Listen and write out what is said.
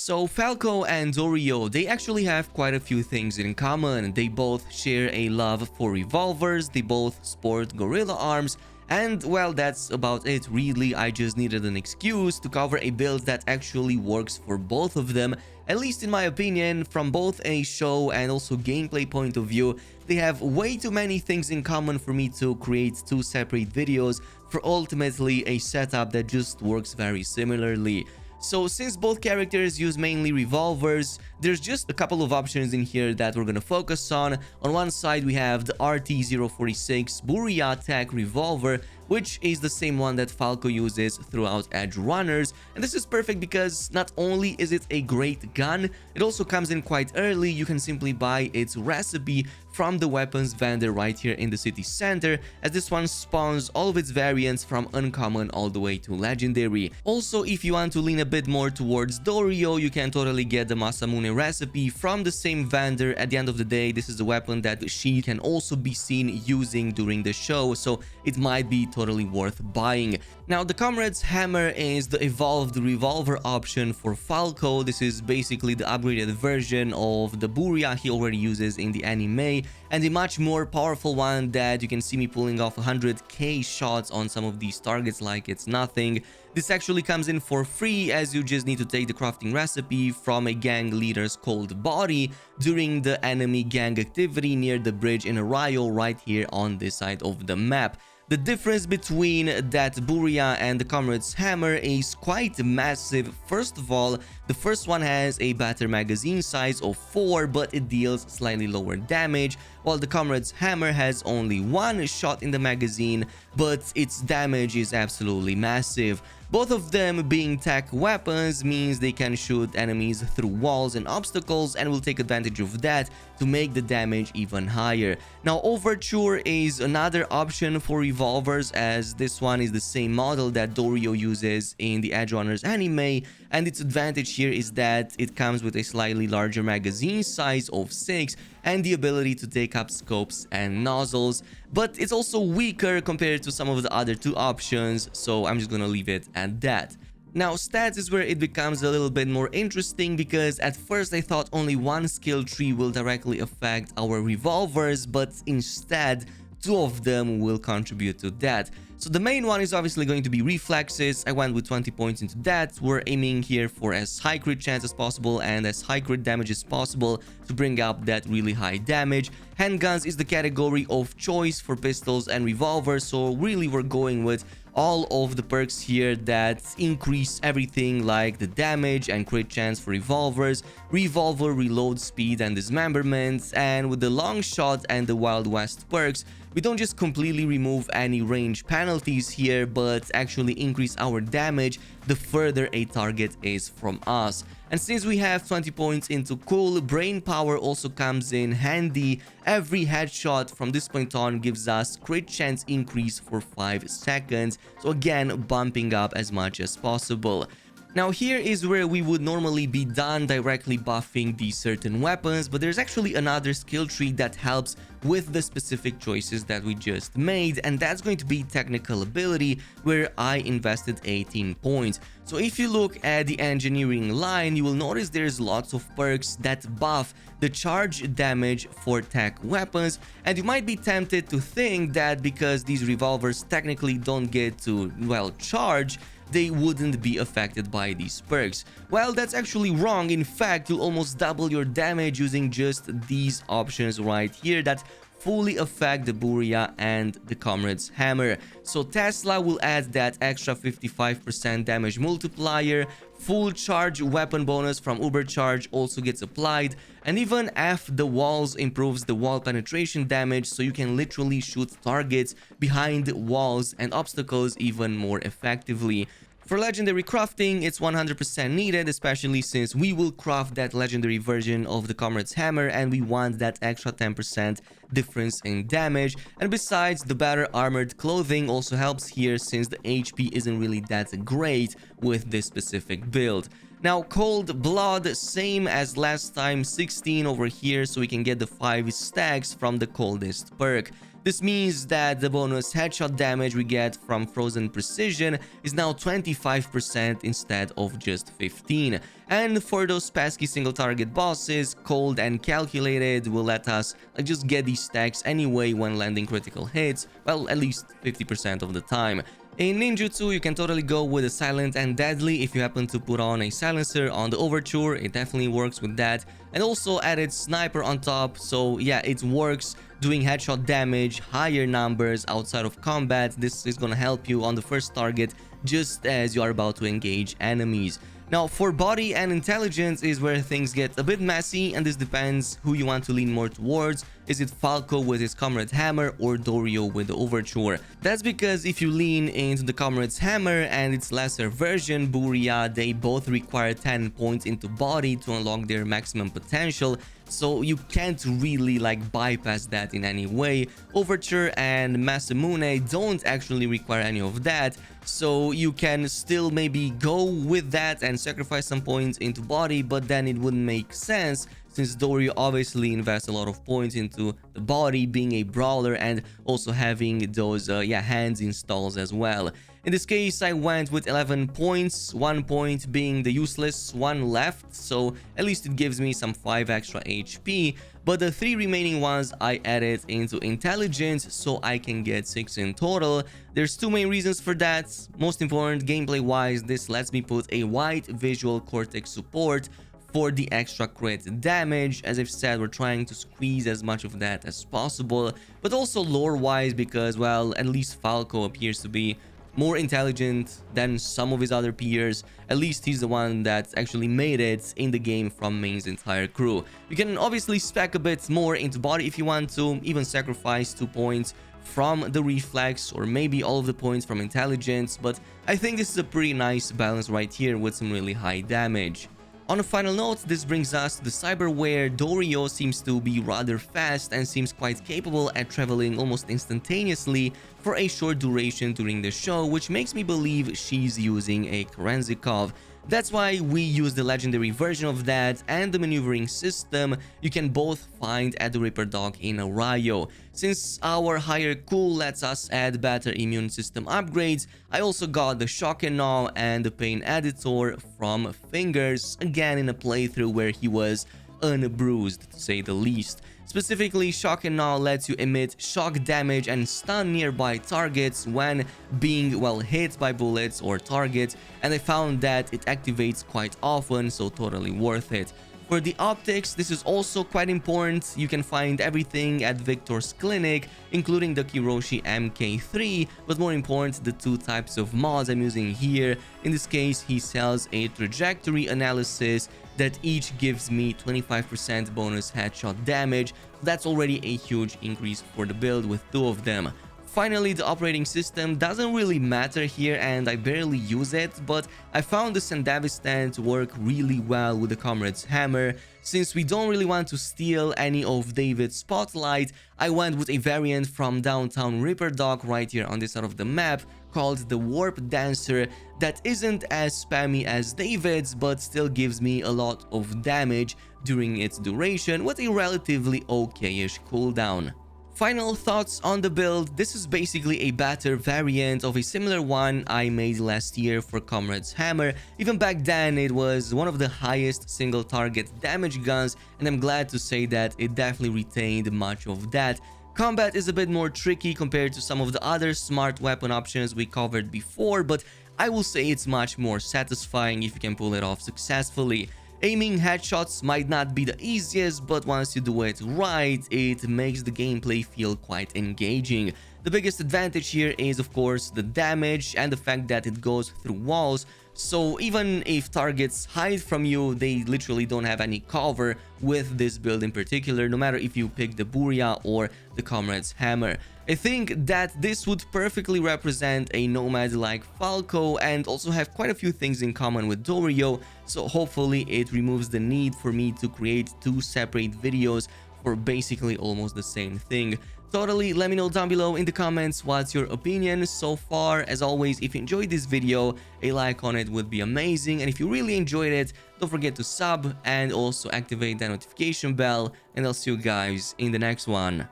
So Falco and Dorio, they actually have quite a few things in common. They both share a love for revolvers, they both sport gorilla arms, and well, that's about it really. I just needed an excuse to cover a build that actually works for both of them, at least in my opinion. From both a show and also gameplay point of view, they have way too many things in common for me to create two separate videos for ultimately a setup that just works very similarly. So since both characters use mainly revolvers, there's just a couple of options in here that we're gonna focus on. On one side we have the RT-046 Buria Tech revolver, which is the same one that Falco uses throughout Edgerunners. And this is perfect because not only is it a great gun, it also comes in quite early. You can simply buy its recipe from the weapons vendor right here in the city center, as this one spawns all of its variants from uncommon all the way to legendary. Also, if you want to lean a bit more towards Dorio, you can totally get the Masamune recipe from the same vendor. At the end of the day, this is a weapon that she can also be seen using during the show, so it might be totally worth buying. Now, the Comrade's Hammer is the evolved revolver option for Falco. This is basically the upgraded version of the Buria he already uses in the anime, and a much more powerful one that you can see me pulling off 100k shots on some of these targets like it's nothing. This actually comes in for free, as you just need to take the crafting recipe from a gang leader's cold body during the enemy gang activity near the bridge in Arroyo right here on this side of the map. The difference between that Buria and the Comrade's Hammer is quite massive. First of all, the first one has a better magazine size of 4, but it deals slightly lower damage, while the Comrade's Hammer has only 1 shot in the magazine, but its damage is absolutely massive. Both of them being tech weapons means they can shoot enemies through walls and obstacles, and will take advantage of that to make the damage even higher. Now, Overture is another option for revolvers, as this one is the same model that Dorio uses in the Edgerunners anime, and its advantage here is that it comes with a slightly larger magazine size of 6 and the ability to take up scopes and nozzles, but it's also weaker compared to some of the other two options, so I'm just gonna leave it at that. Now, stats is where it becomes a little bit more interesting, because at first I thought only one skill tree will directly affect our revolvers, but instead 2 of them will contribute to that. So the main one is obviously going to be reflexes. I went with 20 points into that. We're aiming here for as high crit chance as possible and as high crit damage as possible to bring up that really high damage. Handguns is the category of choice for pistols and revolvers, so really we're going with all of the perks here that increase everything, like the damage and crit chance for revolvers, revolver reload speed and dismemberment. And with the long shot and the Wild West perks, we don't just completely remove any range penalties here, but actually increase our damage the further a target is from us. And since we have 20 points into cool, brain power also comes in handy. Every headshot from this point on gives us crit chance increase for 5 seconds, so again bumping up as much as possible. Now, here is where we would normally be done directly buffing these certain weapons, but there's actually another skill tree that helps with the specific choices that we just made, and that's going to be technical ability, where I invested 18 points. So if you look at the engineering line, you will notice there's lots of perks that buff the charge damage for tech weapons, and you might be tempted to think that because these revolvers technically don't get to, well, charge, they wouldn't be affected by these perks. Well, that's actually wrong. In fact, you'll almost double your damage using just these options right here that fully affect the Buria and the Comrade's Hammer. So Tesla will add that extra 55% damage multiplier, full charge weapon bonus from Ubercharge also gets applied, and even F the walls improves the wall penetration damage, so you can literally shoot targets behind walls and obstacles even more effectively. For legendary crafting, it's 100% needed, especially since we will craft that legendary version of the Comrade's Hammer and we want that extra 10% difference in damage. And besides, the better armored clothing also helps here, since the HP isn't really that great with this specific build. Now, Cold Blood, same as last time, 16 over here, so we can get the 5 stacks from the coldest perk. This means that the bonus headshot damage we get from Frozen Precision is now 25% instead of just 15. And for those pesky single target bosses, Cold and Calculated will let us just get these stacks anyway when landing critical hits, well, at least 50% of the time. In ninjutsu, you can totally go with a silent and deadly if you happen to put on a silencer on the overture. It definitely works with that. And also added sniper on top, so yeah, it works doing headshot damage, higher numbers outside of combat. This is gonna help you on the first target just as you are about to engage enemies. Now, for body and intelligence is where things get a bit messy, and this depends who you want to lean more towards. Is it Falco with his Comrade's Hammer or Dorio with the Overture? That's because if you lean into the Comrade's Hammer and its lesser version, Buria, they both require 10 points into body to unlock their maximum potential, so you can't really bypass that in any way. Overture and Masamune don't actually require any of that, so you can still maybe go with that and sacrifice some points into body, but then it wouldn't make sense since Dorio obviously invests a lot of points into the body, being a brawler and also having those hands installs as well. In this case, I went with 11 points, 1 point being the useless one left, so at least it gives me some 5 extra HP, but the 3 remaining ones I added into intelligence so I can get 6 in total. There's 2 main reasons for that. Most important, gameplay wise, this lets me put a white visual cortex support for the extra crit damage. As I've said, we're trying to squeeze as much of that as possible, but also lore wise because, well, at least Falco appears to be more intelligent than some of his other peers. At least he's the one that actually made it in the game from Main's entire crew. You can obviously spec a bit more into body if you want to, even sacrifice 2 points from the reflex or maybe all of the points from intelligence, but I think this is a pretty nice balance right here with some really high damage. On a final note, this brings us to the Cyberware. Dorio seems to be rather fast and seems quite capable at traveling almost instantaneously for a short duration during the show, which makes me believe she's using a Krensikov. That's why we use the legendary version of that, and the maneuvering system you can both find at the Ripper Dog in Arroyo. Since our higher cool lets us add better immune system upgrades, I also got the Shock and Awe and the Pain Editor from Fingers, again in a playthrough where he was unbruised, to say the least. Specifically, Shock and Awe lets you emit shock damage and stun nearby targets when being, well, hit by bullets or targets, and I found that it activates quite often, so totally worth it. For the optics, this is also quite important. You can find everything at Victor's clinic, including the Kiroshi MK3, but more important, the 2 types of mods I'm using here. In this case, he sells a trajectory analysis that each gives me 25% bonus headshot damage. That's already a huge increase for the build with 2 of them. Finally, the operating system doesn't really matter here and I barely use it, but I found the Sandavistan to work really well with the Comrade's Hammer. Since we don't really want to steal any of David's spotlight, I went with a variant from downtown Ripper Dog right here on this side of the map called the Warp Dancer that isn't as spammy as David's but still gives me a lot of damage during its duration with a relatively okay-ish cooldown. Final thoughts on the build. This is basically a better variant of a similar one I made last year for Comrade's Hammer. Even back then it was one of the highest single target damage guns, and I'm glad to say that it definitely retained much of that. Combat is a bit more tricky compared to some of the other smart weapon options we covered before, but I will say it's much more satisfying if you can pull it off successfully. Aiming headshots might not be the easiest, but once you do it right, it makes the gameplay feel quite engaging. The biggest advantage here is, of course, the damage and the fact that it goes through walls, so even if targets hide from you, they literally don't have any cover with this build in particular, no matter if you pick the Buria or the Comrade's Hammer. I think that this would perfectly represent a nomad like Falco and also have quite a few things in common with Dorio, so hopefully it removes the need for me to create 2 separate videos for basically almost the same thing. Totally let me know down below in the comments what's your opinion so far. As always, if you enjoyed this video, a like on it would be amazing, and if you really enjoyed it, don't forget to sub and also activate that notification bell, and I'll see you guys in the next one.